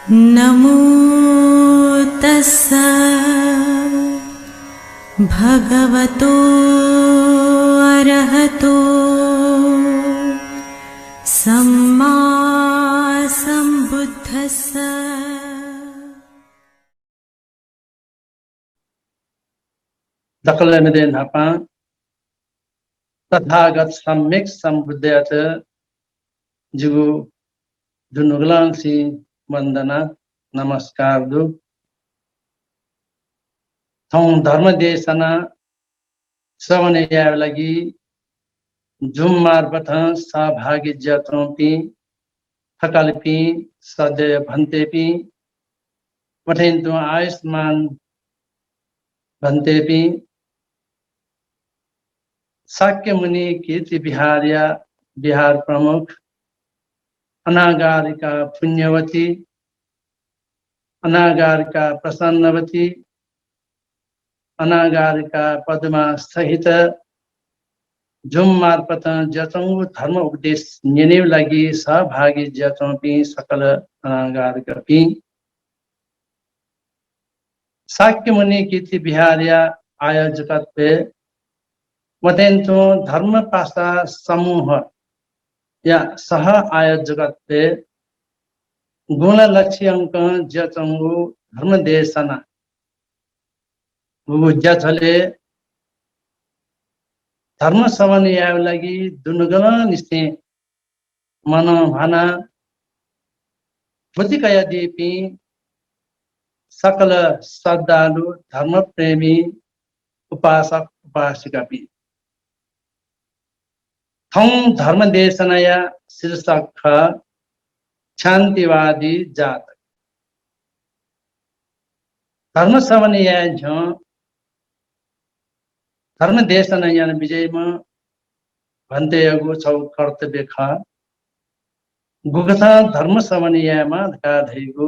नमो तस्सा भगवतो अरहतो सम्मा सम्बुद्धस्सा। दकलनदे नापा तथागत सम्यक सम्बुद्धयत जुगु जुनुगलांसी वंदना नमस्कार दु थौं धर्म देशना श्रवण यावलगी जुम मार्फत सहभागी जतोंपी थकलपी सदैव भन्तेपी पठेन्तु आयुष्मान भन्तेपी शाक्य मुनि कीर्ति बिहारिया बिहार प्रमुख अनागारिका पुण्यवती अनागारिका प्रसन्नवती अनागारिका पद्मा सहित जुम मार्फत जचौं धर्म उपदेश निने लगी सहभागी जचौं पी सकल अनागारिका पी शाक्य मुनि कीर्ति बिहारिया आयोजकत्व वदेन्तु धर्म पासा समूह या सह आयोजकत्व गुण लक्ष्य अंक जचंगु धर्म देशना वो जचले धर्म सवन याव लगी दुनुगला निस्ते मन भाना बुद्धि कया दीपी सकल श्रद्धालु धर्म प्रेमी उपासक उपासिका भी थौं धर्म देशनया शीर्षक शांतिवादी जातक धर्म सवनया झ धर्म देशनया विजयमा भन्ते अगु छौ कर्तव्य खा गुगथा धर्म सवनयामा धका धैगु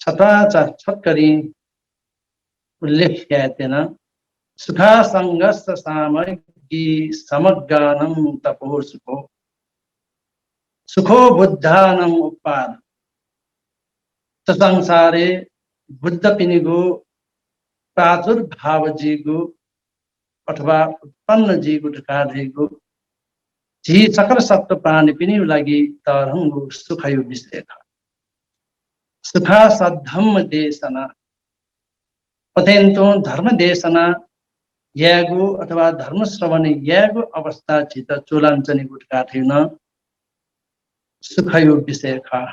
छता छत्करी उल्लेख यातेना सुखा संघर्ष सामग्री समग्गानम तपो सुखो सुखो बुद्धानम उपाद संसारे बुद्ध पिनिगु प्रादुर्भाव जीगु अथवा उत्पन्न जीगु ढकाधेगु जी सकल सत्व प्राणी पिनि लागि तरंगु सुखयो विषयका सुखा सद्धम्म देशना पतेन्तु धर्म देशना यागु अथवा धर्म श्रवण यागु अवस्था चित चोलाञ्चनी गुटका थिएन सुखयो विषयका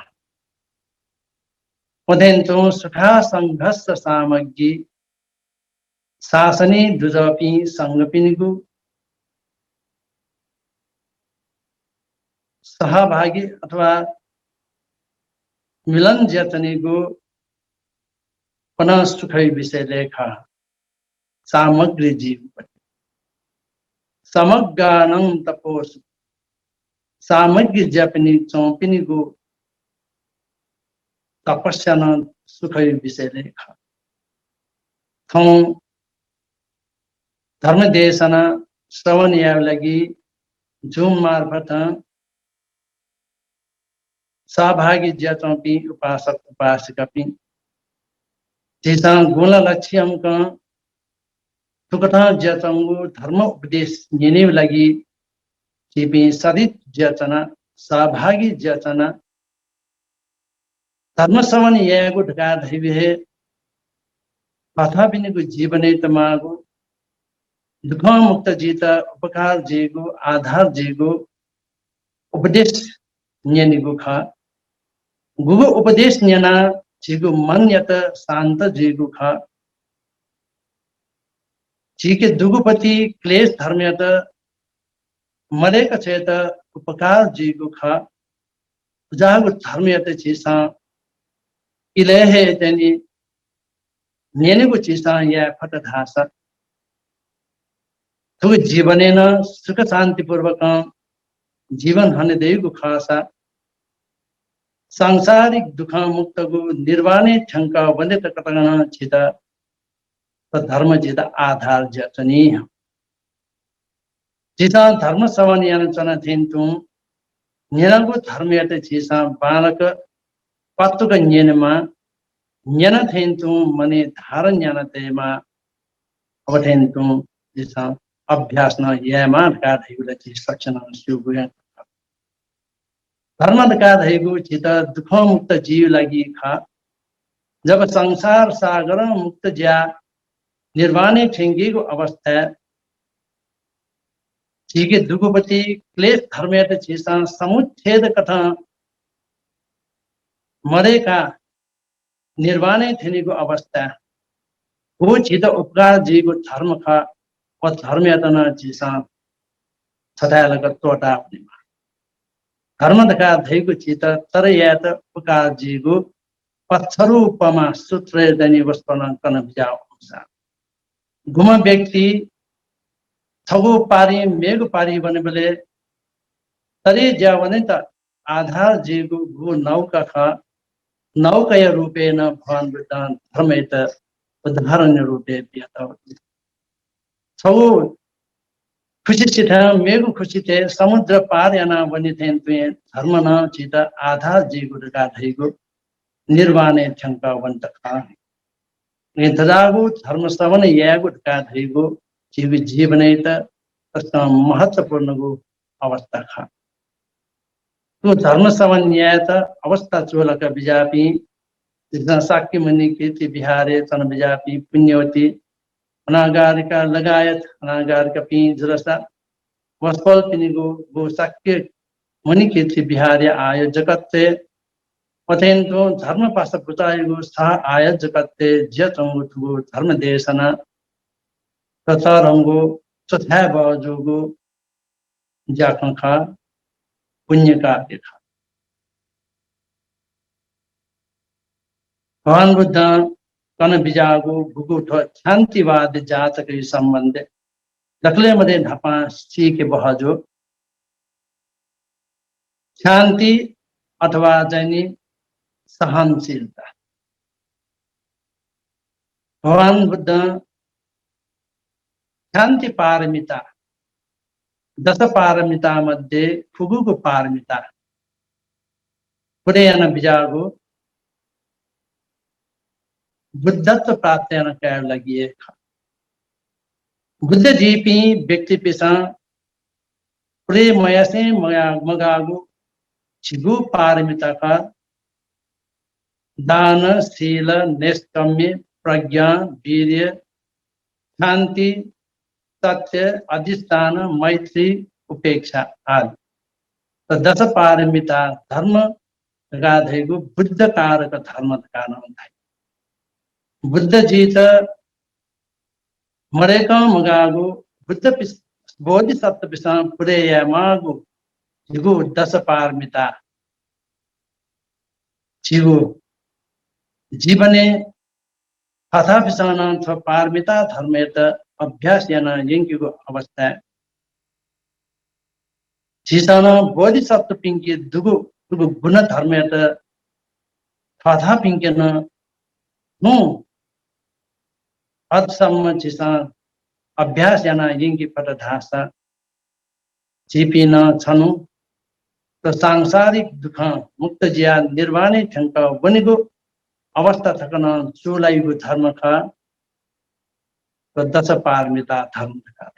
पतेन्तु सुखा संघर्ष सामग्री शासनी दुजपी संगपिनिगु सहभागी अथवा मिलन जतनीगु पुनः सुखै विषय लेखा सामग्री जीव समग्गानं तपोस सामग्री जपनी चौपिनिगु तपस्या न सुखै विषय लेखा थौं धर्म देशना श्रवण याव लगी जुम मार्फत सहभागी जचौपी उपासक उपासिका पी जिसा गुण लक्ष्य अंक तुकथा जचंगु धर्म उपदेश निने लगी जीपी सदित जचना सहभागी जचना धर्म सवन यागु ढका धैवे अथा बिनिगु जीवने तमागु दुख मुक्त जीता उपकार जीगु आधार जीगु उपदेश न्यनिगु खा गुगु उपदेश न्यना जीगु मन यत शांत जीगु खा जी के दुगुपति क्लेश धर्म यत मरे कचेत उपकार जीगु खा जागु धर्म यत चीसा इलेहे तनी न्यनिगु चीसा या फट धासा तो जीवने न सुख शांति पूर्वक जीवन हने देगु खासा सांसारिक दुख मुक्त गु निर्वाणे ठंका वंदे कटगना छिता तो धर्म जिता आधार जचनी जिता धर्म सवन यान चना थिन्तु निरंगु धर्म यते छिसा बालक पत्तुक न्यनमा न्यन थेन्तु मने धारण न्यन तेमा अवथेन्तु जिसा अभ्यास न यामा का धैगुला छि सक्षण सुगुया धर्म का धैगु चित दुख मुक्त जीव लागि खा जब संसार सागर मुक्त ज्या निर्वाणी ठेंगी को अवस्था ठीक है दुगुपति क्लेश धर्मेट छिसा समुच्छेद कथा मरे का निर्वाणी ठेनी को अवस्था वो छित उपकार जी को धर्म का और धर्म यातना छिसा छटा लगत टोटा अपने धर्म का धै को छित तर यात उपकार जी को पत्थरूपमा सूत्र दनी वस्तुना कन बिजाओ घुम व्यक्ति थगो पारी मेघ पारी बने बोले तरी ज्या भने त आधार जीगु गु नौका खा नौकय रूपेण भगवान बुद्धान धर्मेत उदाहरण रूपे पियता छौ खुशी छिथ मेघ खुशी थे समुद्र पार याना बनि थेन तुए धर्म न छित आधार जीगु का धैगु निर्वाणे ठंका वंत खा ने तदागु धर्म श्रवण यागु का धैगु जीव जीवनेत तस्ता महत्वपूर्ण गु अवस्था खा तो धर्म समन्यायत अवस्था चोलक बिजापी जितना साक्य मुनि कीर्ति बिहारे तन बिजापी पुण्यवती अनागारिका लगायत अनागारिका पी जुलसा वस्पल पिनिगो गो साक्य मुनि कीर्ति बिहारे आय जगत्ते पतेन्तो धर्म पास पुतायगो सा आय जगत्ते जतंगो धर्म देशना तथा रंगो चथा बाजुगो जाखा पुण्य का देखा भगवान बुद्ध कन बिजागो गुगुठ शांतिवाद जातक संबंध दखले मध्ये ढपा सी के बहजो शांति अथवा जैनी सहनशीलता भगवान बुद्ध शांति पारमिता दश पारमिता मध्ये फुगुको पारमिता पुरेयन बिजागो बुद्धत्व प्राप्त कर लगी बुद्ध जीपी व्यक्ति पिसा पुरे मयसे मगागो छिगु पारमिता का दान शील निष्कम्य प्रज्ञा वीर्य शांति सत्य अधिष्ठान मैत्री उपेक्षा आदि तो दश पारमिता धर्म गाधेगु बुद्ध कारक धर्म का नाम था बुद्ध जी त मरेका मगागु बुद्ध बोधिसत्व पिसा पुरे मागु जिगु दश पारमिता जिगु जीवने कथा पिसाना थ पारमिता धर्मेत अभ्यास याना यंकिगु अवस्था जिसाना बोधिसत्व पिंकी दुगु दुगु गुण धर्मेत कथा पिंकेन नु अत्सम्म जिसा अभ्यास याना यंकी पटधासा जीपिन छनु तो सांसारिक दुख मुक्त जिया निर्वाणी ठंक बनेगु अवस्था थकन चुलाइगु धर्म खा तो दश पारमिता धर्म का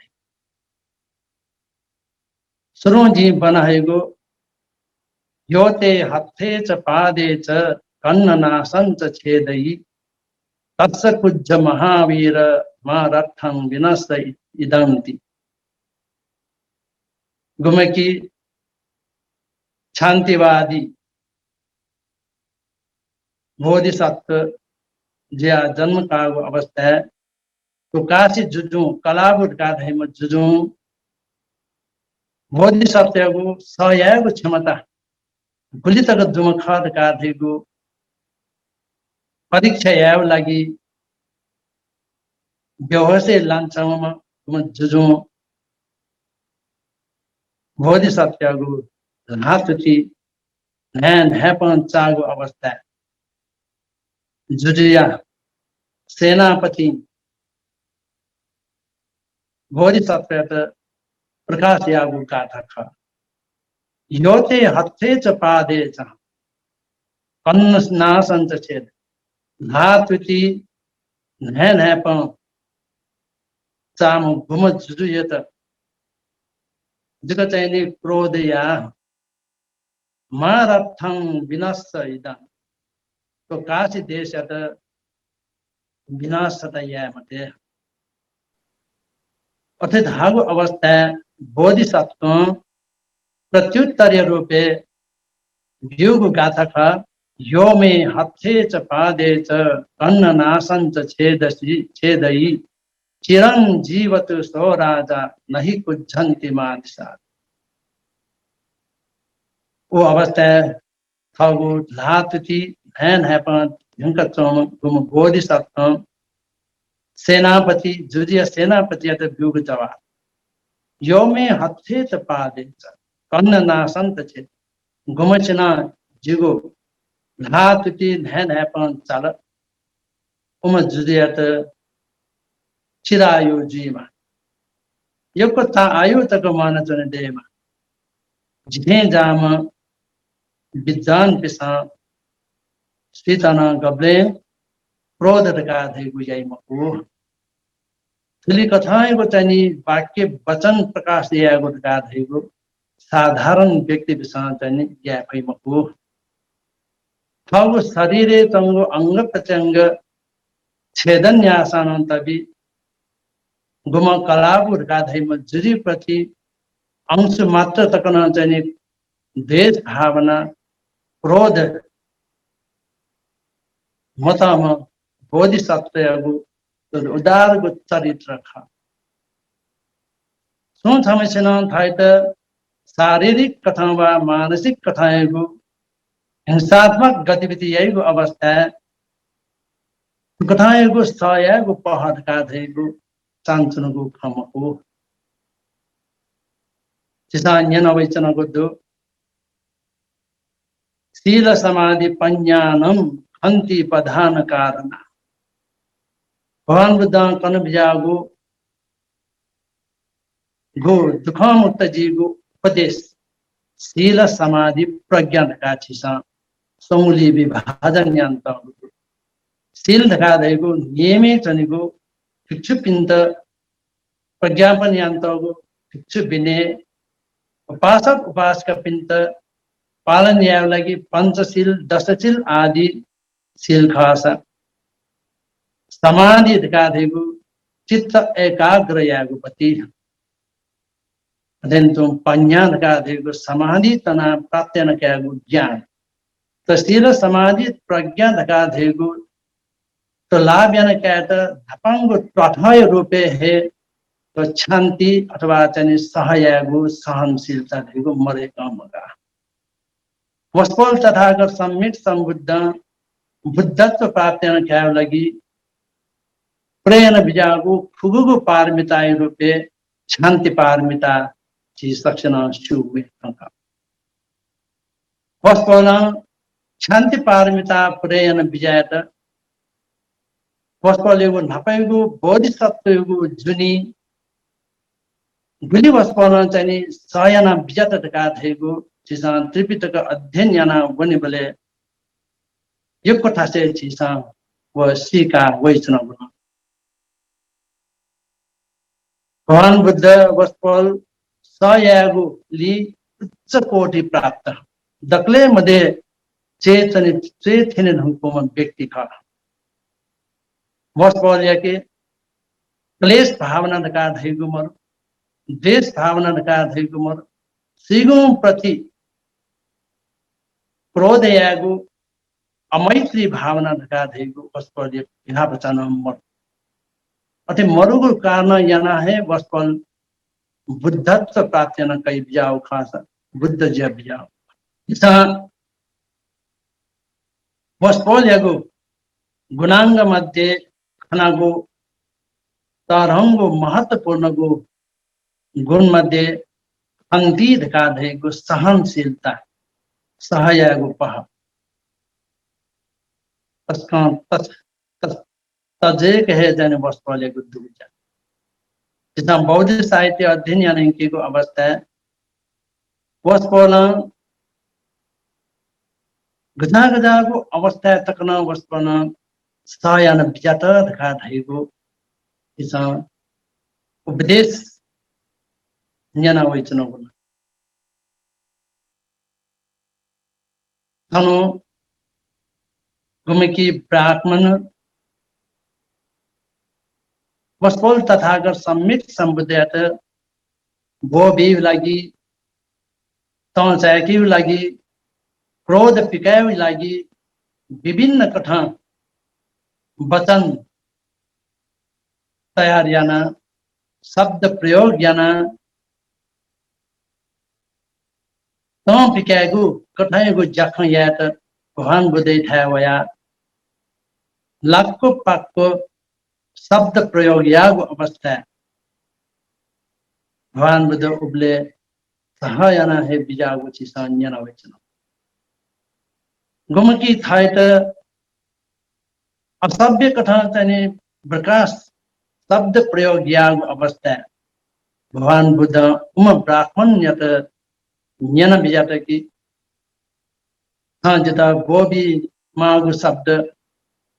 सुरु जी बनाएगो योते हत्थे च पादे च कन्ननासं च छेदयि तत्स कुज्ज महावीर मा रथं विनस्त इदंति गुमकी शांतिवादी बोधिसत्व ज्या जन्म का अवस्था है तो काशी जुजू कलाबुट का धैम जुजू बोधिसत्व सहयोग क्षमता गुलितक जुम खद का धैगु परीक्षा याव लागि व्यवहार लान्छम जुजू बोधिसत्व हाथुची नैपन चागु अवस्था जुजिया सेनापति बोधिसत्व प्रकाश यागु का था योते हत्थे च पादे च कन्न नासञ्च छेद धातुति नैप चाम घुम जुजुयत जग चाहिने क्रोधया मारथं विनाश इदं तो काशी देश विनाश मते अथे धागु अवस्था बोधिसत्व प्रत्युत्तरीय रूपे व्युग गाथक यो मे हथे च पादे च कन्न नासं च छेदयि चिरंजीवत सो राजा नहीं कुझंति मादिसा वो अवस्था थगु धातुति धैन हैपन झंक चोम गुम बोधिसत्व सेनापति जुजिया सेनापति अत व्युग जवा यो मे हथे च पादे च कन्न नासं च छेद गुमचना जिगो धातुति धैन हैपन चाल उम जुजियत चिरायु जीमा यको ता आयु तक मान चने देमा जिने जाम विद्वान पिसा स्थितना गब्ले क्रोध का थे गुजाई मको थली कथाएं को तनी वाक्य वचन प्रकाश दिया गो का थे गो साधारण व्यक्ति पिसा तनी या भई मको थगो शरीरे तंगो अंग प्रत्यंग छेदन न्यासान तभी गुम कलापुर का धैम जुरी प्रति अंश मात्र तकना चाहिए देश भावना क्रोध मतम बोधिसत्व उदार गो चरित्र खा सुन थमेसेना थाइत शारीरिक कथा व मानसिक कथाएं को हिंसात्मक गतिविधि यही को अवस्था है कथाएं को सया को पहाड़ का थे को चांचन को खम को चिसान्यन अवैचन को दो शील समाधि पंज्ञानम हंति प्रधान कारण भगवान बुद्ध कन बिजागो गो दुख मुक्त जी गो उपदेश शील समाधि प्रज्ञा का छिसा समूली विभाजन यंत्र शील ढका देगो नियमित जनिगो भिक्षु पिंत प्रज्ञापन यंत्र गो भिक्षु बिने उपासक उपासक पिंत पालन या लगी पंचशील दशशील आदि शील खासा समाधि ढका देगो चित्त एकाग्र यागो पति तुम पंज्ञा ढका देगो समाधि तना प्राप्त न क्या ज्ञान तो शील समाधि प्रज्ञा ढका देगो तो लाभ यानी क्या धपंग त्वथय रूपे है तो शांति अथवा चने सहयागु सहनशीलता देखो मरे काम का वस्पोल तथागत सम्मित संबुद्ध बुद्धत्व प्राप्त न क्या लगी प्रेन बिजागु खुगुगु पारमिता रूपे शांति पारमिता चीज सक्षण शुभ का वस्पोल शांति पारमिता प्रेन बिजायत वस्पोलेगु नपैगु बोधिसत्वगु जुनी गुली वस्पोल चाहिए सयना बिजत का थेगु चिसा त्रिपिटक अध्ययन याना बने बले यो कथा से चिसा व सीका वैष्णव गुण भगवान बुद्ध वस्पोल सयागु ली उच्च कोटि प्राप्त दक्ले मध्ये चेतन ढंगको व्यक्ति का वस्पोल याके क्लेश भावना का थेगु मर देश भावना का थेगु मर सिगु प्रति क्रोध यागु अमैत्री भावना ढका धेगु वस्पल यहाँ बचान मर अथे मरुगु कारण याना है वस्पल बुद्धत्व प्राप्त न कई बिजाओ खासा बुद्ध ज्या बिजाओ इसा वस्पल यागु गुणांग मध्य खनागु तरंगु महत्वपूर्ण गु गुण मध्य अंति ढका धेगु सहनशीलता सहयागु पह तजे कहे जाने वस्पल यागु दुजा जितना बौद्ध साहित्य अध्ययन यानी की को अवस्था है वस्पल गजा गजाको अवस्था तकन वस्पन सयान बिजात धका धैगो इस उपदेश न्याना वैचन गुण थनो गुमकी ब्राह्मण वस्पोल तथागत सम्मित सम्बुद्यात वो भी लागि तौचाकी लागि क्रोध पिकाय लागि विभिन्न कथा वचन तैयार याना शब्द प्रयोग याना तौ पिकायगु कठायगु जख यात भगवान बुद्धै थाया वया लाखको पाकको शब्द प्रयोग यागु अवस्था भगवान बुद्ध उबले सहायना हे बिजागु चिसान्यना वचन गुमकी थायत असभ्य कथा तने प्रकाश शब्द प्रयोग यागु अवस्था भगवान बुद्ध उम ब्राह्मण यत न्यन बिजात की हाँ जता वो भी मागु शब्द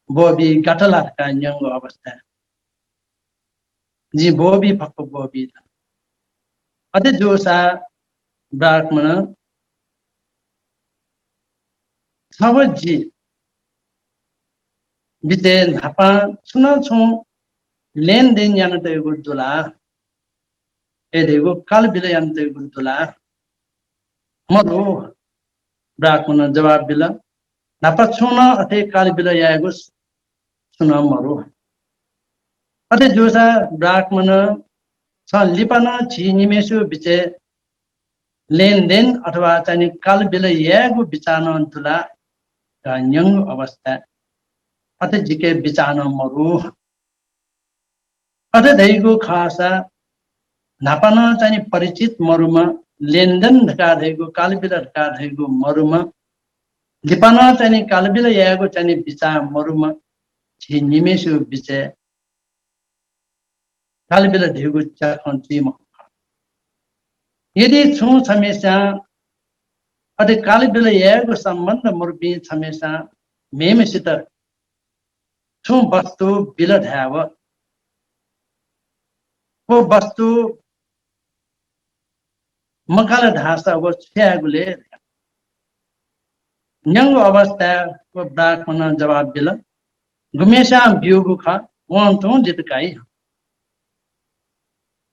वो भी गटला का न्यंग अवस्था जी वो भी पक्को वो भी था अते जो सा ब्राह्मण सब जी बिते धापा सुना छु लेन देन यान ते गुदुला ए देगो काल बिले यान ते गुदुला मरो ब्राह्मण जवाब बिला धापा छुना अते काल बिले यागो सुना मरो अते जो सा ब्राह्मण छ लिपना छि निमेसु बिचे लेन देन अथवा चाहिँ काल बिले यागो बिचान तुला का न्यंग अवस्था अते जिके बिचान मरु अते धैगो खासा नापना चाहिँ परिचित मरुमा लेनदेन ढका धैगो कालबिला ढका धैगो मरुमा लिपना चाहिँ कालबिला यागो चाहिँ बिचा मरुमा छि निमेसु बिचे कालबिला धैगो चाखन्ती म यदि छु हमेशा अते कालबिला यागो सम्बन्ध मुर्बी हमेशा मेमसित छु वस्तु बिल ढाव वो वस्तु मकाल ढासा वो छ्यागुले न्यंग अवस्था वो ब्राह्मण जवाब बिल गुमेशा बियोगु खा वहां तो जितकाई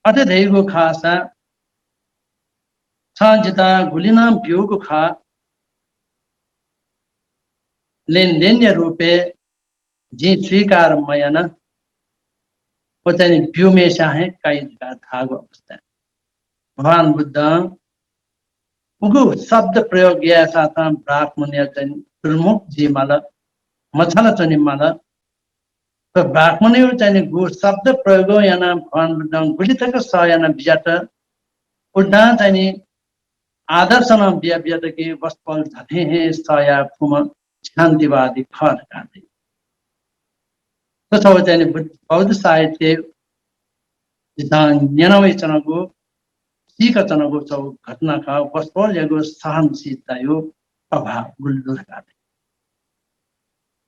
अते धैगु खासा छ जिता गुलिना बियोगु खा लेन देन रूपे जी स्वीकार मयना वो चाहिँ व्योमेशा है काई का धागो अवस्था भगवान बुद्ध उगु शब्द प्रयोग या साथा ब्राह्मण या चाहिँ प्रमुख जी माला मछला चाहिँ माला तो ब्राह्मण यो चाहिँ गु शब्द प्रयोग याना भगवान बुद्ध गुलितक सयाना बिजात उड्डा चाहिँ आदर्शना बिया बियात के वस्तुल झथे है सया फुम शान्तिवादी खर काटे तो चाहिँ बौद्ध साहित्य न्यानवे चनको सीका चनको चौ घटना का वस्तुल यगो सहनशीलता यो अभाव गुल्दुर काटे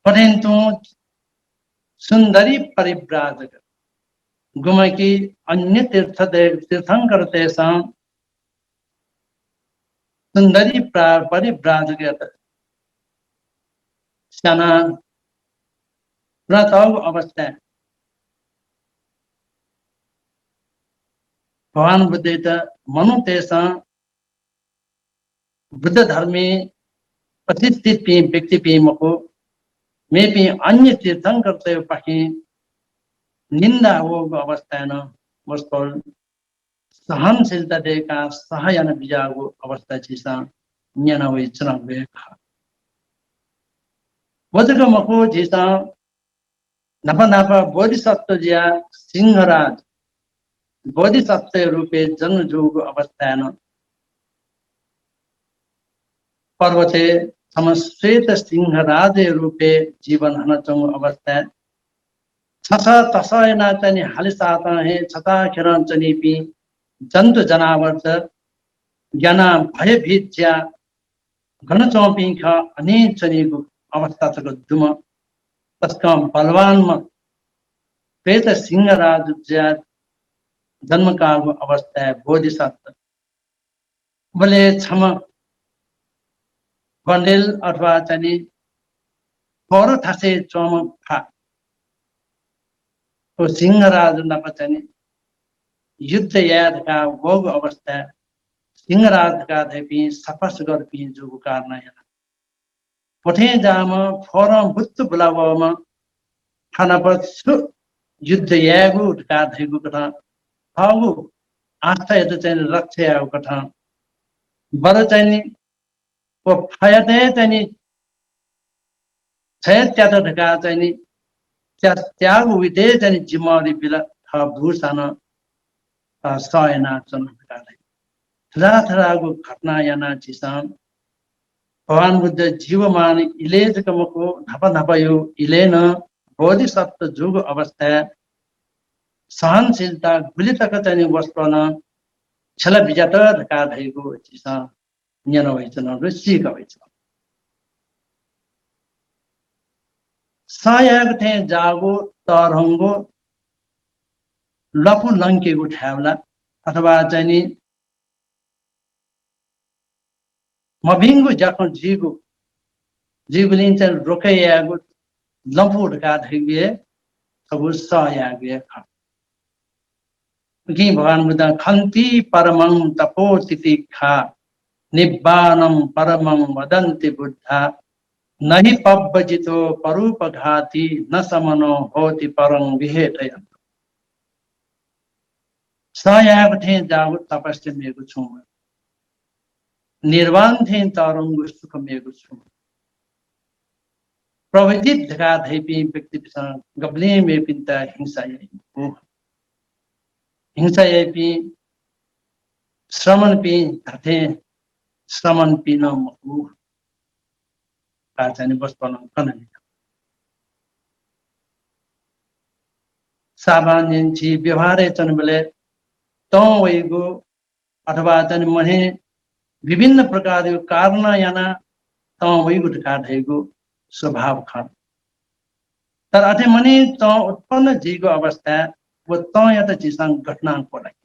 परंतु सुंदरी परिव्राजक गुमकी अन्य तीर्थंकर तेषां सुंदरी परिव्राजक सना प्रताव अवस्था भगवान बुद्ध मनु तेषां बुद्ध धर्मे प्रतिष्ठित व्यक्ति पे मको में भी अन्य तीर्थंकर ते पाखी निंदा हो अवस्था न वस्तुल सहनशीलता देका सहायन बिजागो अवस्था चिसा न्यानवे चनवे खा वजक मको जिसा नपा नपा बोधिसत्व जिया सिंहराज बोधिसत्व रूपे जन्म जोग अवस्था न पर्वते समश्वेत सिंहराज रूपे जीवन हनचंग अवस्था छछा तसयना चनि हालिसाता है छता खेरन चनि पी जन्तु जनावर ज्ञाना भयभीत ज्या घन चौपी खा अने चनीको अवस्था तक दुम तस्का बलवानमा प्रेत सिंह राज ज्याद जन्मकालको अवस्था बोधिसत्व बोले क्षम बन्डेल अथवा चाहिँ पर थासे चम फा तो सिंह राज नप चाहिँ युद्ध यादका भोग अवस्था सिंह राज का धेपी सफस गर्पी जुगु कारण yana पठे जाम फरम बुत्त बुलावमा खाना पछु युद्ध यागु का धेगु कथा हागु आस्था यत चाहिँ रक्षा यागु कथा बर चाहिँ को फयते चाहिँ छय त्यात ढका चाहिँ त्याग विदे चाहिँ जिम्मेवारी बिला था भूषण सयना चन ढका थराथराको घटना याना चिसान भगवान बुद्ध जीवमान इलेज कमको धपयो इलेन बोधिसत्व जुग अवस्था सहनशीलता गुलितक चाहिँ वस्तुन छल विजत ढका भएको चिसा न्यन वैचन ऋषिक वैचन सयाग थे जागो तरंगो लपु लंकेको ठ्याउला अथवा चाहिँ मभिङ्गु जाको जीगुलिन चाहिँ रोकैयागु लम्फु ढका धैगे सबु सयागे ख कि भगवान बुद्ध खन्ति परमं तपो तितिखा निब्बानं परमं वदन्ति बुद्धा नहि पब्बजितो परूपघाती न समनो होति परं विहेटयन् सयाग थे जागु तपस्या मेगु छु निर्वाण थे तरंग सुख मेगु छु प्रवृत्ति ढका धैपी व्यक्ति पिसँग गब्ले मे पिन्ता हिंसा यपी श्रमण पी धथे श्रमण पी न मकु काचानी बस बनाउन कननि सामान्य छि व्यवहारे चन बले तो वैगो अथवा चन महे विभिन्न प्रकारको कारण याना तो वैगो ढका धैगो स्वभाव खान तर अथे मने तो उत्पन्न जीको अवस्था वो तो या त चिसँग घटना को लागि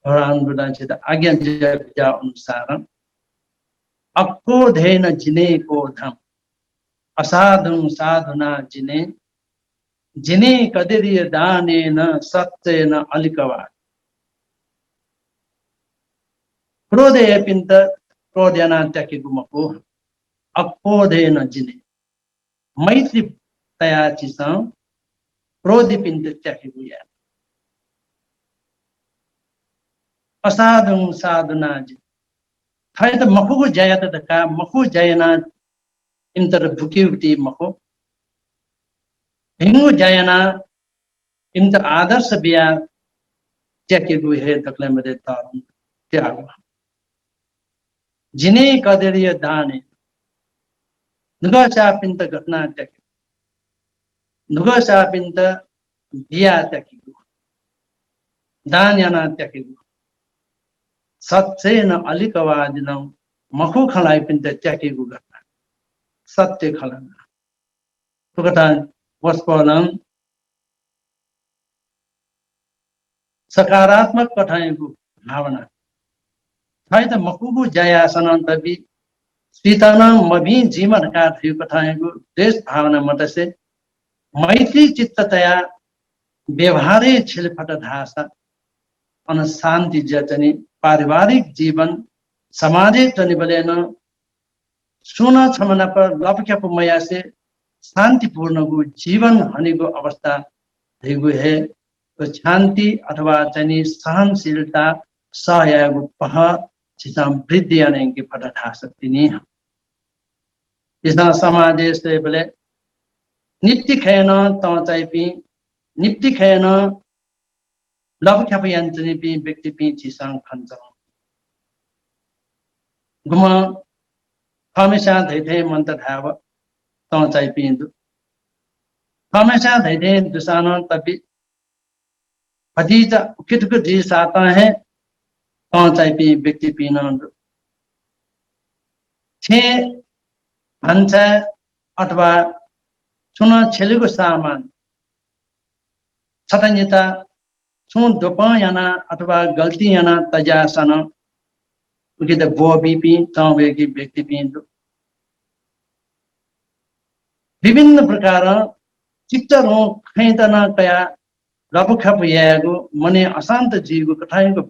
भगवान बुद्ध चाहिँ त आज्ञा दिया अनुसार अक्रोधेन जिने क्रोधम असाधुं साधुना जिने जिने कदिर्य दानेन सत्येन अलिकवा क्रोधे पिन्त क्रोधयाना त्याके गुमको अक्रोधेन जिने मैत्री तया चिसं क्रोधि पिन्त त्याके गुया असाधुं साधुना जिने थाय त मखुको जया त का मखु जयना इंतर भुकिउटी मखु हिंगु जयना इंतर आदर्श बिया त्याके गु हे तकले मदे तारु त्याग जिने कदरिय दाने नुगा चापिन्त घटना त्याके नुगा चापिन्त बिया त्याके गु दान याना त्याके गु सत्य न अलिकवादिनौ मखु खलाई पिन्त त्याके गु घटना सत्य खलना तुकता वस्पनम सकारात्मक कठाएको भावना थाय त मकुगु जयासन तबी सीताना मभि जीवन का थियो कठाएको देश भावना मतसे मैत्री चित्ततया व्यवहारे छिलफट धासा अन शान्ति जचनी पारिवारिक जीवन सामाजिक जनि बलेन सुना क्षमना पर लपक्याप मया से शान्तिपूर्ण गु जीवन हनेको अवस्था धेगु हे तो शान्ति अथवा जनि सहनशीलता सहयोग पह चिताम वृद्धि अनेकी फटा सकती नि इसना समाज से बले नित्य खैन त चाहिँ नित्य खैन लपक्याप यन्त्रनी पि व्यक्ति पि चिसाङ खन्छ गुम हमेशा धैथे मन्त धाव त चाहिँ पिन्दु हमेशा धैथे दुसान तपि भतीजा कितको जी साता है तँ चाहिँ व्यक्ति पिन छे भन्छ अथवा चुन छेलेको सामान छटन्यता चुन दोपयाना अथवा गल्ती याना तजासन उके त बो बीपी तवेगी व्यक्ति पिन विभिन्न प्रकार चित्तरों खैतना कया लपखप यागो मने अशान्त जीवको कठाइको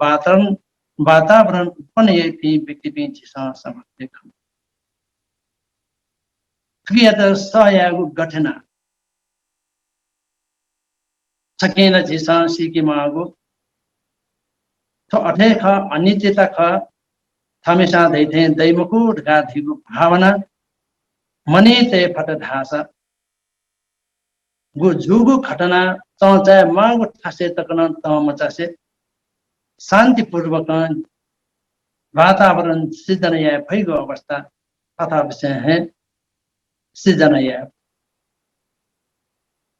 वातावरण उत्पन्न यी व्यक्ति पिन छिसा समझते खम क्रिया त सयागो गठना सकेला झिसा सिके मागो तो अठे ख अनित्यता ख थमेसा दैथे दैमको ढका धिगु भावना मने ते फट धासा गु जुगु खटना चाहे मागु ठासे तकन त मचासे शान्तिपूर्वक वातावरण सृजना या भइगो अवस्था तथा विषय है सृजना या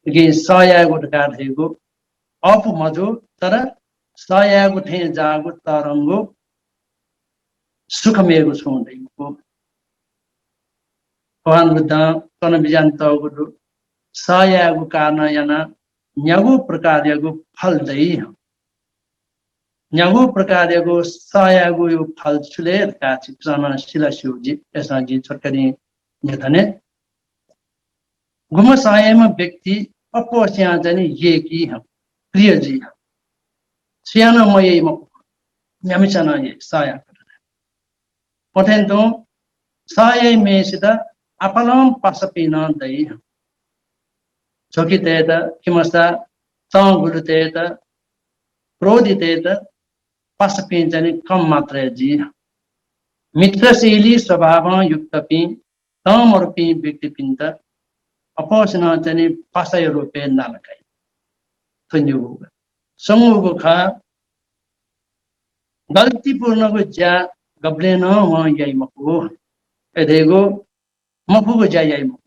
कि सयागु ढका धिगु अप मजो तर सयागु ठे जागु तरंगो सुखमेगु छोंदैको भगवान बुद्ध कन बिजान तगु सयागु कारण याना न्यागु प्रकारको फल दै न्यागु प्रकारको सयागु यो फल छुले का चित्रन शिला शिवजी ऐसा जी छोटकरी नेथने गुम सायम व्यक्ति अपोस्या जनि ये की हम प्रिय जी सियाना मये म न्यामिचना ये साया पठेन्तो साय मेसित अपलम पासपिन दै चोकितेत किमस्ता चांगुलतेत क्रोधितेत पासपिन जनि कम मात्रा जी मित्रशीली स्वभाव युक्तपि तमरपि व्यक्ति पिन्त अपोसना जनि पासय रूपे नालकाई थन्युग संगुगु खा गल्ती पूर्णको ज्या गब्लेन म यही मको एदेगो मफुको ज्या यही मको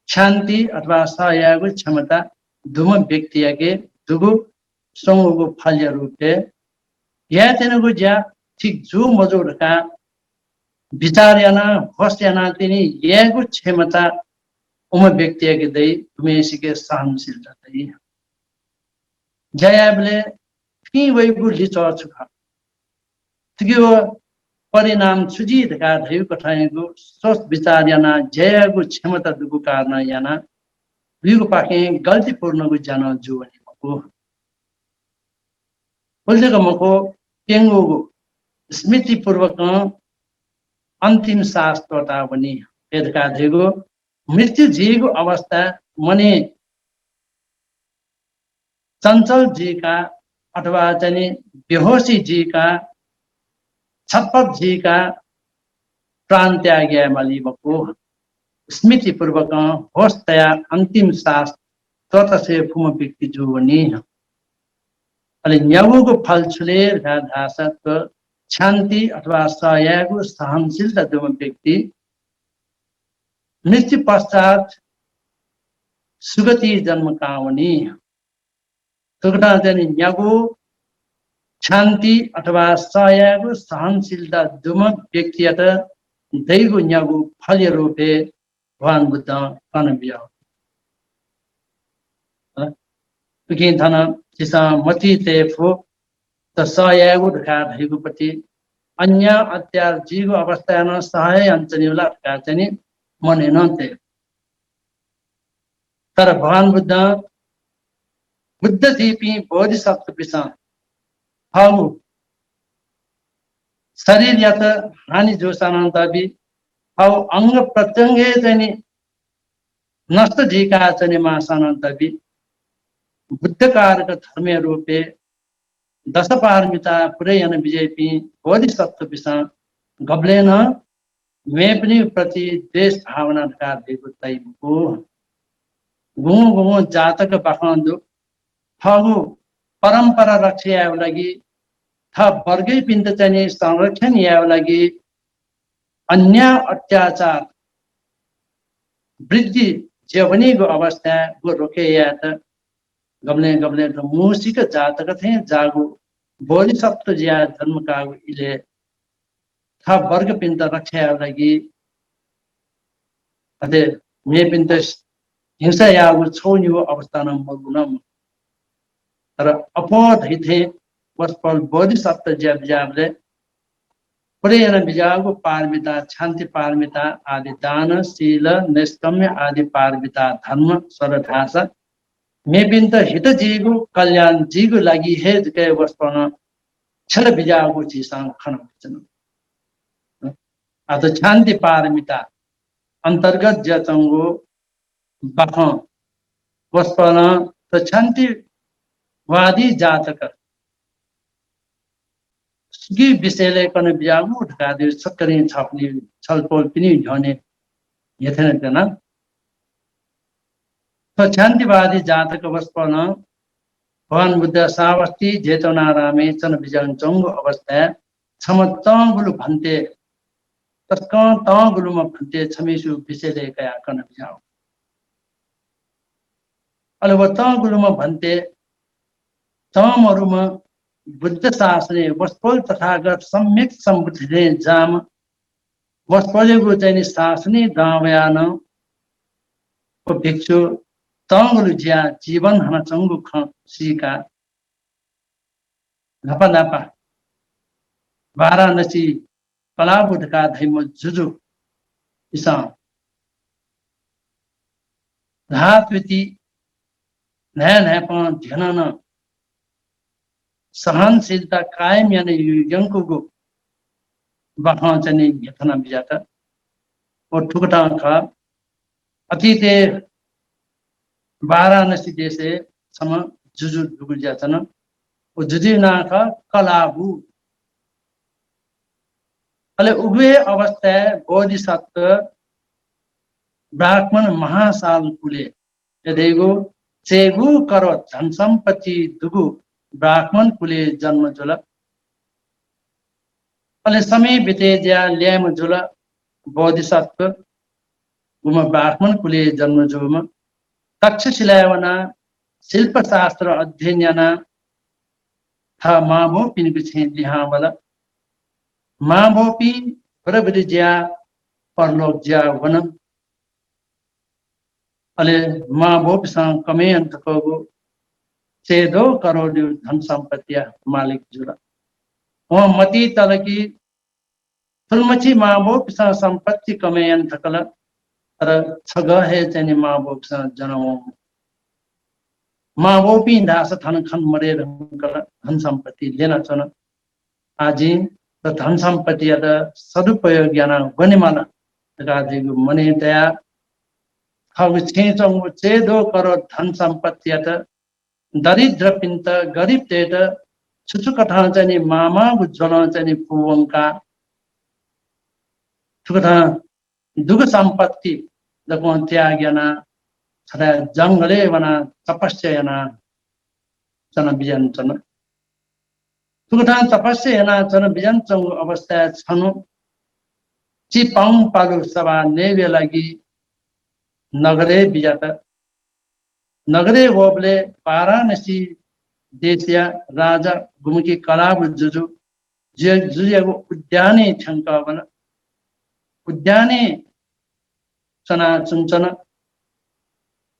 शान्ति अथवा सयागु क्षमता दुम व्यक्तियके दुगु संगुगु फल्य रूपे या तेनुगु ज्या ठीक जो मजोडका विचार याना होस याना तिनी येगु क्षमता उम व्यक्तियके दै तुमेसिके सहनशीलता दै जयाबले कि वैगु लिचो छुखा तिगो परिणाम छुजी ढका धयु कठाइगु सोच विचार याना जयगु क्षमता दुगु कारण याना विगु पाके गल्ती पूर्णगु जान जुवनि मको बोल्देको मको पेंगुगु स्मृति पूर्वक अन्तिम शास्त्रता पनि एदका धेगु मृत्यु जीगु अवस्था मने चञ्चल जी का अथवा चाहिँ बेहोसी जी का छटपट जी का प्राण त्याग्या मलिबको स्मृति पूर्वक होस्तया अंतिम सास ततसे फुम व्यक्ति जुवनी अनि न्याउको फल छुलेर घाधासत्व शान्ति अथवा सयागु सहनशीलता दुम व्यक्ति मृत्यु पश्चात सुगति जन्म कावनी तुगटा चाहिँ न्यागु शान्ति अथवा सयागु सहनशीलता दुम व्यक्तियत दैगु न्यागु फल्य रूपे भगवान बुद्ध कनबिया कि धन चिसा मति तेफो त सयागु ढका दैगु प्रति अन्य अत्यार जीगु अवस्था न सहाय अञ्चनिला ढका चाहिँ मने नते तर भगवान बुद्ध दीपी बोधिसत्व पिसा हाउ शरीर या त हानि जोसानन्त भी हाउ अंग प्रत्यंगे जनि नष्ट जीका जनि मासानन्त भी बुद्ध कारक धर्म रूपे दश पारमिता पुरयन विजयपी बोधिसत्व पिसा गब्लेन मेपनी प्रति देश भावना का दिएको तैको गुँ गुँ जातक बखान्दु हगु परम्परा रक्षा लागि था वर्गै पिन्त चाहिँ संरक्षण या लागि अन्य अत्याचार वृद्धि जेवनीको अवस्था गो रोके या त गब्ले गब्ले त मूसिक जातक थे जागु बोधिसत्व ज्या धर्मका इले था वर्ग पिन्त रक्षा लागि अदे मे पिन्त हिंसा यागु छोन्यु अवस्थान मगुनम तर अपोध हिथे वस्पल बोधिसत्व ज्या बिजाबले प्रेरण बिजागु पारमिता शान्ति पारमिता आदि दान शील निष्कम्य आदि पारमिता धर्म सरधास मे बिन्त हित जीगु कल्याण जीगु लागि हे जके वस्पन छल बिजागु जीसाङ खन वचन अत शान्ति पारमिता अंतर्गत जचंगो बख वस्पन त शान्ति वादी जातक सुगी विषयले कन बिजागु ढका दे सक्करी छाप्ने छलपोल पनि झने यथेन जना त शान्तिवादी जातक वस्पन भगवान बुद्ध सावस्ती जेतनारामे चन बिजाङ चंगो अवस्था क्षमतांगुलु भन्ते तस्का तांगुलुमा भन्ते छमेसु विषयले कया कन बिजाउ अले वतांगुलुमा भन्ते तामरुमा बुद्ध शासने वस्पल तथागत सम्यक सम्बुद्धिले जाम वस्पलेगु चाहिँ शासने दावयान को भिक्षु तांगुलु ज्या जीवन हना चंगु ख सीका नपा नपा वाराणसी कलाबुधका धैम जुजु इसा धात्विति नया नया पान ध्यान सहनशीलता कायम यानी यंकुगु बहां चनी यथना बिजाता और ठुकटा का अतीते वाराणसी देशे सम जुजु दुगु जातन और जुजिना का कलाबु अले उभे अवस्था बोधिसत्व ब्राह्मण महासाल कुले यदेगु चेगु करो धन संपत्ति दुगु ब्राह्मण कुले जन्म जुल अले समय बिते ज्या ल्याम जुल बोधिसत्व गुम ब्राह्मण कुले जन्म जुम तक्षशिलावना शिल्प शास्त्र अध्ययना था माभो पिन बिछे लिहा वाला माभोपी प्रविधि ज्या परलोक ज्या वन अले माभोपी सांग कमे अंत को चेदो करोड़ धन संपत्तिया मालिक जुला वहाँ मती तल की फुलमची माभोपी सांग संपत्ति कमे अंत कला तर छग है चैनी माभोपी सांग जनवों माभोपी दास धन खन मरे कला धन संपत्ति लेना चना आजी तो धन संपत्ति अदा सदुपयोग याना वनिमाना राजीव मने दया खाउ छेचंग चेदो करो धन संपत्ति अदा दरिद्र पिंत गरीब तेट छुचु कथा चनी मामा गुज्जल चनी पुवंका छुकथा दुग संपत्ति दको त्याग्याना छदा जंगले वना तपस्याना चना बिजन चना तुगठान तपस्या हेना चन बिजन चंग अवस्था छनु चिपाङ पालु सभा नेवे लागि नगरे बिजात नगरे वोबले वाराणसी देशिया राजा गुमकी कलाब जुजु जुजुको उद्याने छंका वन उद्याने चना चुंचन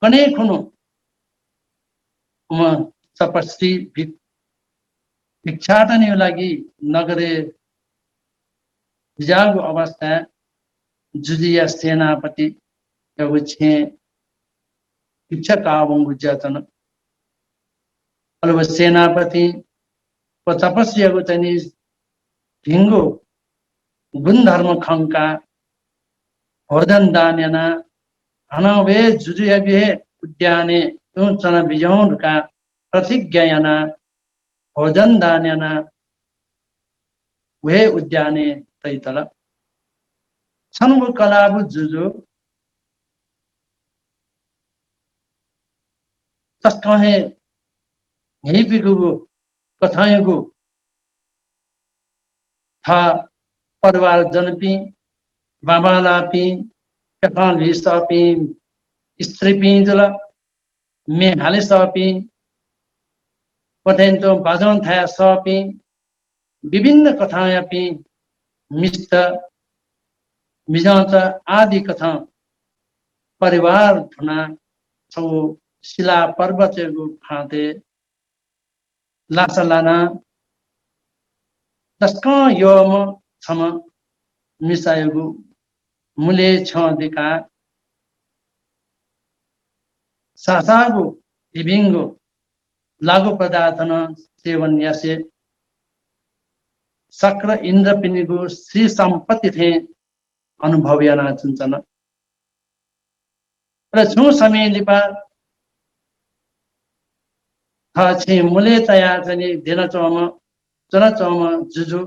कने खुनु तपस्वी भिक्षाटन लागि नगरे जागु अवस्था जुजिया सेनापति यो छे शिक्षक आवंग गुजतन अलव सेनापति व तपस्या को तनी ढिंगो गुण धर्म खंका भोजन दान्यना अनवे जुजिया बिहे उद्याने तुम चना बिजौन का प्रतिज्ञायना भोजन दान्यना वे उद्याने तैतल छनु कलाबु जुजु तस्कहे हिपिगु कथायगु था परिवार जनपी बाबालापी कथान विसापी स्त्री पिंजला में हाले सापी पठेन्तो बाजन थाया सपि विभिन्न कथायापि मिष्ट मिजात आदि कथा परिवार थुना छौ शिला पर्वतको फाँते लासलाना तस्का योम छम मिसायगु मुले छदिका सासागु दिबिंगु लागु पदार्थन सेवन यासे सक्र इंद्र पिनिगु श्री संपत्ति थे अनुभव याना चुनचन र छु समय लिपा था छे मुले तया जनि दिन चोम चना चोम जुजु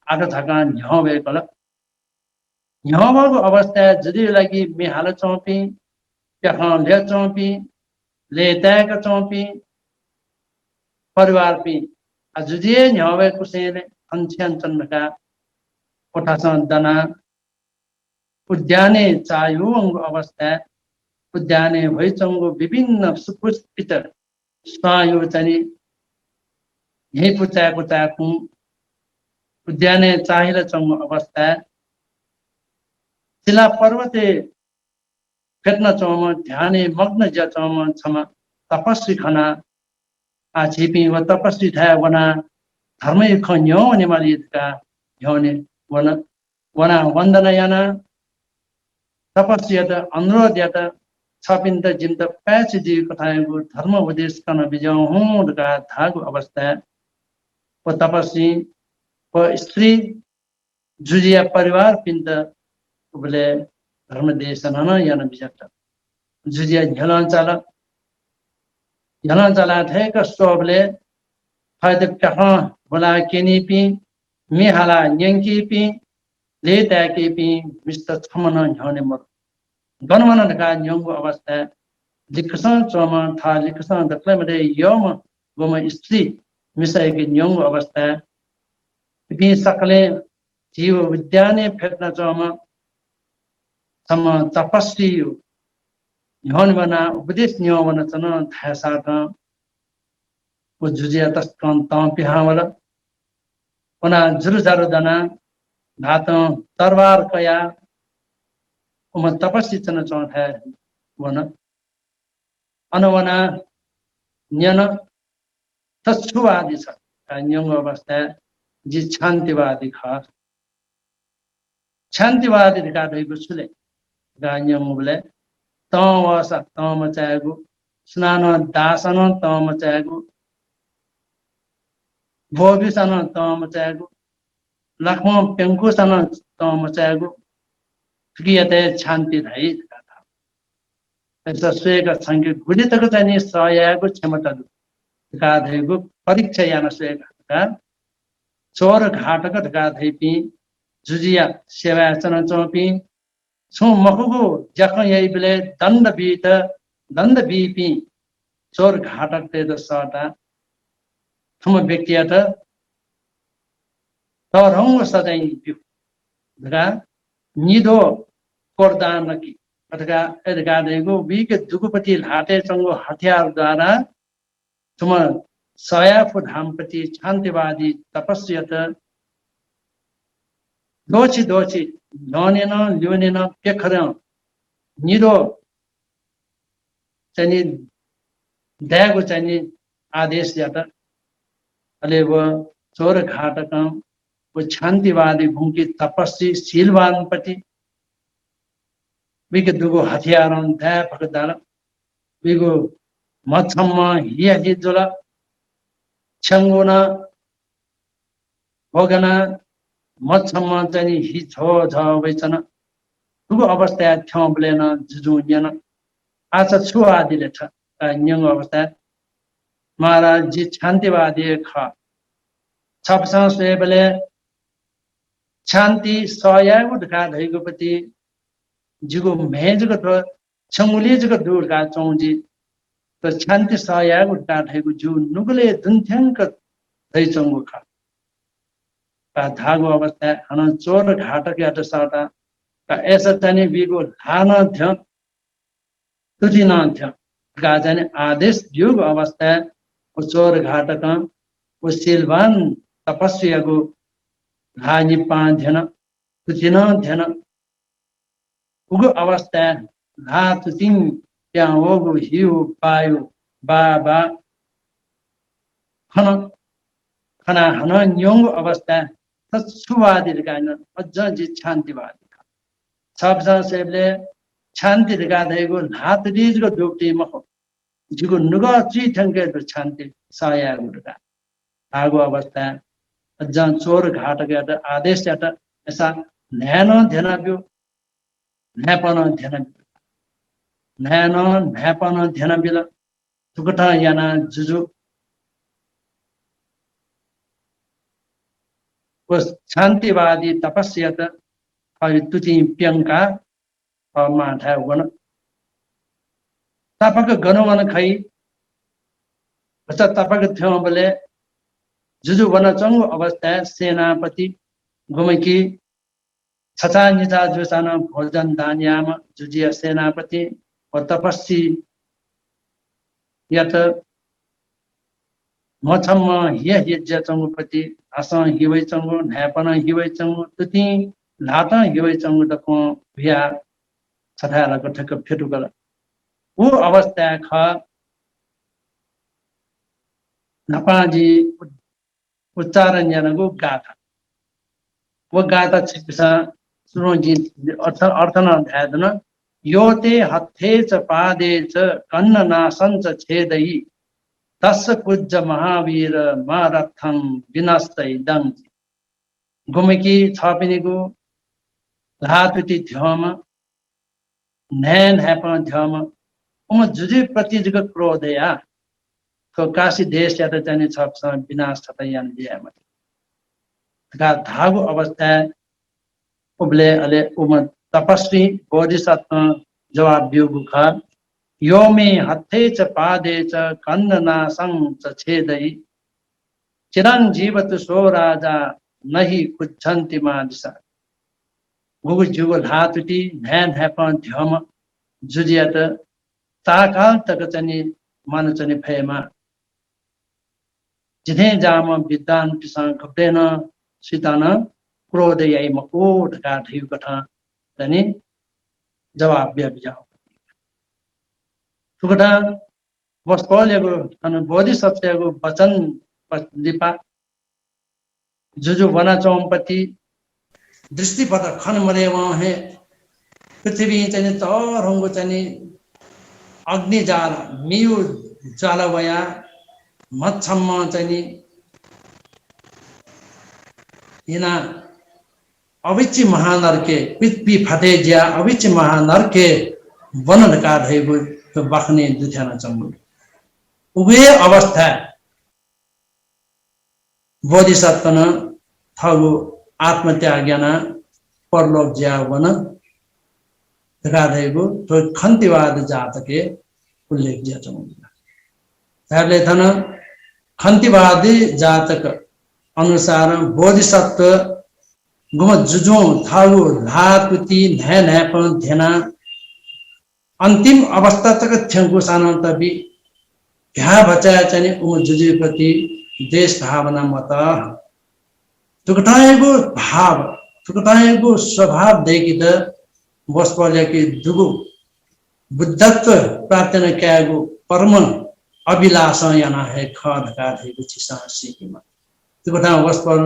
आग धका न्याउ बेकल न्याउको अवस्था जुदि लागि मिहाल चौपी त्यहाँ ले चौपी ले तयक चौपी परिवार पी जुदिए न्याउ कुसेले अंछन चंदका कोठासन दना उद्याने चायुंग अवस्था उद्याने भइचंगो विभिन्न सुपुष्पित स्वायुचनी हे पुचाकु उद्याने चाहिल चंगो अवस्था शिला पर्वते फेट्न चौम ध्याने मग्न ज चौम क्षमा तपस्वी खना आछिपी व तपस्वी थाया वना धर्मै खन्यो निमालितका ह्योने वना वन्दना याना तपस्यत अनुरोध छपिन्त जिन्त पैच जी कथाएको धर्म उपदेश गर्न बिजाउ हुँका धागो अवस्था व तपस्वी व स्त्री जुजिया परिवार पिन्त उबले धर्म देशन याना बिजात जुजिया झलन चला थे कस्तोबले फायदे कहाँ बोला केनीपी मिहाला न्यंकीपी ले ताकेपी मिस्टर छमन ह्योने मर गणमन का न्योंगो अवस्था लिखसन चोमा था लिखसन दक्ले मदे योम गोम स्त्री मिसाई के न्योंगो अवस्था भी सकले जीव विद्याने फेट्न चोमा सम तपस्वी ह्योन बना उपदेश न्यो बना चन थासात वो जुजिया तस्कन ताम पिहावल वना जुरुजारु दना धात तरवार कया उम तपस्वी चन चौथा वन अनवना न्यन तच्छुवादी छ न्यंग अवस्था जी शान्तिवादी ख शान्तिवादी का दैको छुले गान्यम बोले तमवस तम चाहेगु स्नान दासन तम चाहेगु भोबिसन तम चाहेगु लक्ष्म पेंकुसन तम चाहेगु क्रियते शान्ति धाइ था ऐसा स्वेग संख्य गुणितक चाहिँ सहयागु क्षमता का धेगु परीक्षा याना स्वेग का चोर घाटक का धेपी जुजिया सेवा चन चौपी छु मखुगु जख यही बेले दण्ड बीपी चोर घाटक ते सटा थम व्यक्तियत तरंग सजाइ पिउ धगा निदो कोरदान की अथवा एदगा देगो बीक दुगुपति लाटे चंगो हथियार द्वारा तुम सया फुट हमपति शान्तिवादी तपस्यत दोची लोनेन ल्योनेन पेखर निरो चाहिँ दयागो चाहिँ आदेश जाता अले वो चोर घाटक वो शान्तिवादी भूमि तपस्वी शीलवान पति विके दुगो हथियार दया पकदार विगो मछम्मा हिया जोला छंगोना भोगना मछम्मा चाहिँ हि छो छ वैचन दुगो अवस्था थ्यौ ब्लेन जुजुयन आशा छु आदिले छ न्यंग अवस्था महाराज जी शान्तिवादी ख छपसा स्वेबले शान्ति सयागु ढका धैगोपति जिगो मेजगो त छंगुली जगो दूर का चौजी तो शान्ति सयागु ढका धैगु जु नुगले दुन्थ्यांक धै चंगु ख का धागो अवस्था हन चोर घाटक यात साटा का ऐसा तने बिगो लाना थ तुटिना थ का जाने आदेश योग अवस्था वो चोर घाटक वो सिलवान तपस्या को हानि पांध्यन तुचिना ध्यन उगो अवस्था धातु तिन क्या होगो हिउ पायो बाबा खन खना हन न्योंगो अवस्था तत्सुवादी गाइन अझ जी शान्तिवादी सबजा सेले शान्ति गादेगो नात दिजको दुक्ति मखो जिगो नुगा ची ठंगे तो शान्ति साया गुडा आगो अवस्था अझ चोर घाट गएर आदेश जाट ऐसा न्यानो ध्यानब्यो न्यापन ध्यान न्यानो न्यापन ध्यान बिल तुकटा याना जुजु वो शान्तिवादी तपस्या त तुति प्यंका माठा वन तपक गनो वन खै बच्चा तपक थियो बोले जुजु वन चंगु अवस्था सेनापति गुमकी छचा निजा जुसान भोजन दान्याम जुजिया सेनापति और तपस्वी यत मछम हिय हिज्य चंगुपति आसा हिवै चंगु न्यापन हिवै चंगु तुति लाता हिवै चंगु दको भिया छठाला को ठक फेटु गला वो अवस्था ख नपाजी उच्चारण जनको गाथा वो गाथा छिसा सुरोजी अर्थ न ध्यान योते हत्थे च पादे च कन्न नासं च छेदई तस् कुज्ज महावीर मारथं विनस्तै दं गुमकी छापिनेको धातुति थ्यम नैन हैपन थ्यम उम जुजु प्रति जग क्रोधया तो काशी देश या त जाने छप्स विनाश छता यान दिया मत का धागो अवस्था उबले अले उम तपस्वी बोधिसत्व जवाब दियो बुखा यो मे हत्थे च पादे च कन्दनासं च छेदई चिरंजीवत सो राजा नहि कुच्छन्ति मादिसा गुगु जुगु धातुटी ध्यान हैपन ध्यम जुजियत ताकाल तक चनि मन चनि फेमा जिथे जाम विद्वान पिसं खप्देन सितान क्रोध यई मकोट का ठिउ कथा तनि जवाब बिया बिजाओ सुकटा वस्पोलेको अन बोधिसत्वको वचन लिपा जुजु वना चौम्पति दृष्टिपथ खन मरे वहाँ है पृथ्वी चनि तरंगो चनि अग्नि जाल मियु जाल वया मच्छम्म चनि इना अविच्य महानरके पृथ्वी फते ज्या अविच्य महानरके वन का रहेको तो बखने दुथ्याना चंगु उगे अवस्था बोधिसत्वन थगु आत्मत्याज्ञाना परलोक ज्या वन का रहेको तो खन्तिवाद जातके उल्लेख ज्या चंगु ताले थन खन्तिवादी जातक अनुसार बोधिसत्व गुम जुजो थागु लापुति ध्यान हैपन ध्यना अंतिम अवस्था तक थ्यंकु सानंत भी भ्या बचाया चने उम जुजु प्रति देश भावना मत तुकटाएको भाव तुकटाएको स्वभाव देखिद वस्पले कि दुगु बुद्धत्व प्राप्त न क्यागु परम अभिलाष याना है खद का थेगु छिसा सिकिमा तुकटा वस्पल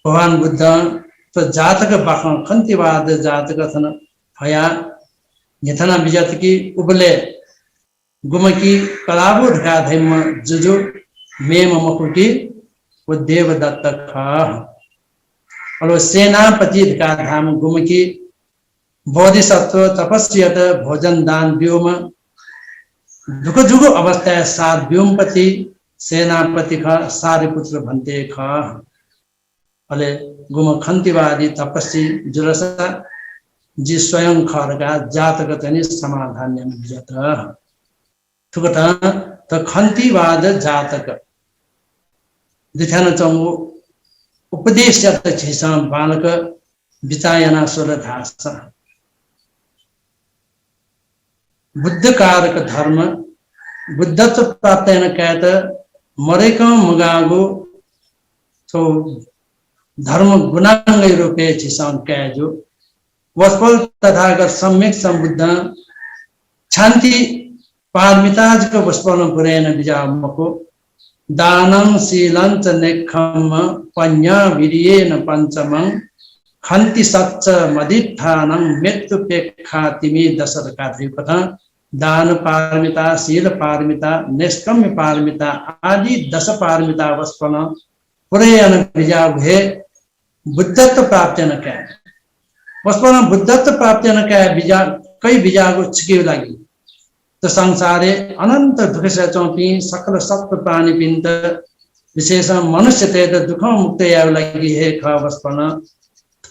भगवान बुद्ध तो जातक बाख खन्तिवाद जातक थन भया यथना विजत की उबले गुमकी कलाबो ढका धैम जुजु मेम मकुटी वो देवदत्त खा और सेनापति ढका धाम गुमकी बोधिसत्व तपस्यत भोजन दान व्योम दुख जुगो अवस्था सात व्योमपति सेनापति खा सारिपुत्र भन्ते खा अले गुम खन्तिवादी तपस्वी जुरसा जी स्वयं खरगा जातक तनि समाधान विजत थुकटा त खन्तिवाद जातक दिथान चंगु उपदेश जत छिसा बालक विचायना सोल धास बुद्ध कारक धर्म बुद्धत्व प्राप्त न कहत मरेका मुगागो तो धर्म गुणांग रूपे चिसान कैजो वस्पल तथागत सम्यक संबुद्ध शांति पारमिताज को वस्पल पुरेन बिजामको दानं शीलं च नेखम पन्या विरियेन पंचमं खंति सच्च मदित्थानं मृत्युपेक्षातिमी दशरका कथा दान पारमिता शील पारमिता निष्कम्य पारमिता आदि 10 पारमिता वस्पन पुरेन बिजाभे बुद्धत्व प्राप्त न क्या वस्पन बुद्धत्व प्राप्त न क्या बिजा कई बिजागो छिके लागि तो संसारे अनंत दुख से चौपी सकल सत्व प्राणी पिंत विशेष मनुष्य ते दुख मुक्त या लगी है ख वस्पन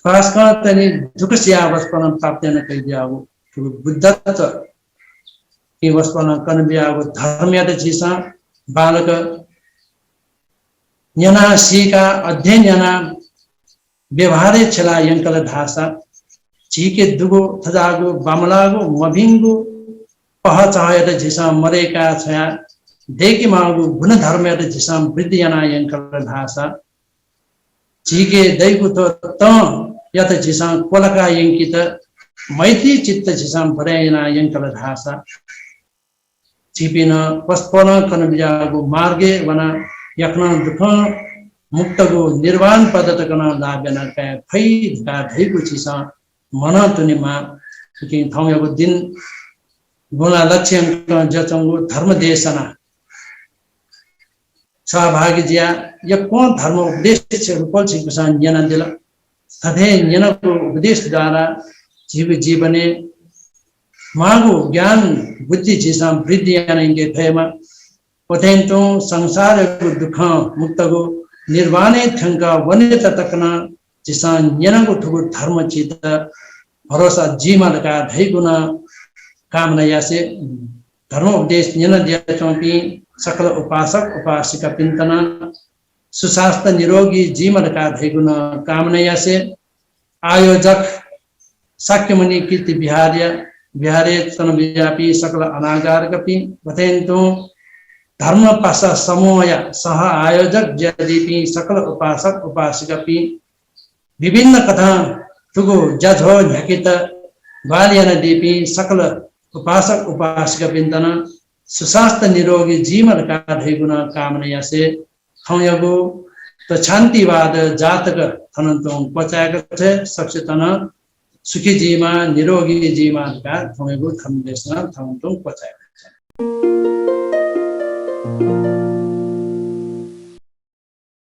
खास कर तनी दुख से वस्पन प्राप्त न कई दियागो बुद्धत्व की वस्पन कन बियागो धर्म या जीसा बालक जना सीका अध्ययन जना व्यवहारे छला यंकल धासा चीके दुगो थजागो बामलागो मभिंगो पहचायत झिसा मरेका छया देखि मागु गुण धर्मयत झिसा वृद्धि जना यंकल धासा चीके दैगु तो त यत झिसा कोलका यंकित मैत्री चित्त झिसा भरेना यंकल धासा चिपिन पस्पन कन बिजागु मार्गे वना यक्न दुख मुक्तगो निर्वाण पदत कन लाभ्यन काय फै धा धैगु झिसा मन तुनिमा कि थौयगु दिन गुना लक्ष्य जचंगु धर्म देशना सहभागी जिया य कौन धर्म उपदेश से रूपल छी कुसान ज्ञान दिला तथे ज्ञान को उपदेश द्वारा जीवने मागु ज्ञान बुद्धि जिसा वृद्धि आनेंगे थेमा पथेंतो संसार को दुख मुक्तगो निर्वाणे थंका वने तकना जिसा ज्ञान को ठुगु धर्म चित भरोसा जीमा लगा धै गुना कामना यासे धर्म उपदेश ज्ञान दिया चौपी सकल उपासक उपासिका पिंतना सुशास्त्र निरोगी जीवन का धैगुण कामना यासे आयोजक शाक्यमुनि कीर्ति बिहारे तन व्यापी सकल अनागार कपि बतेंतो धर्म पासा समूह सह आयोजक जदीपी सकल उपासक उपासिका विभिन्न कथा तुगो जझो झकित बालियन दीपी सकल उपासक उपासिका पिंतना सुशास्त्र निरोगी जीवन का धैगुण कामना से थौयगो तो शांतिवाद जातक थनंतो पचायक थे सक्षतन सुखी जीमा निरोगी जीमा का थौयगो धर्म देशना थनंतो पचायक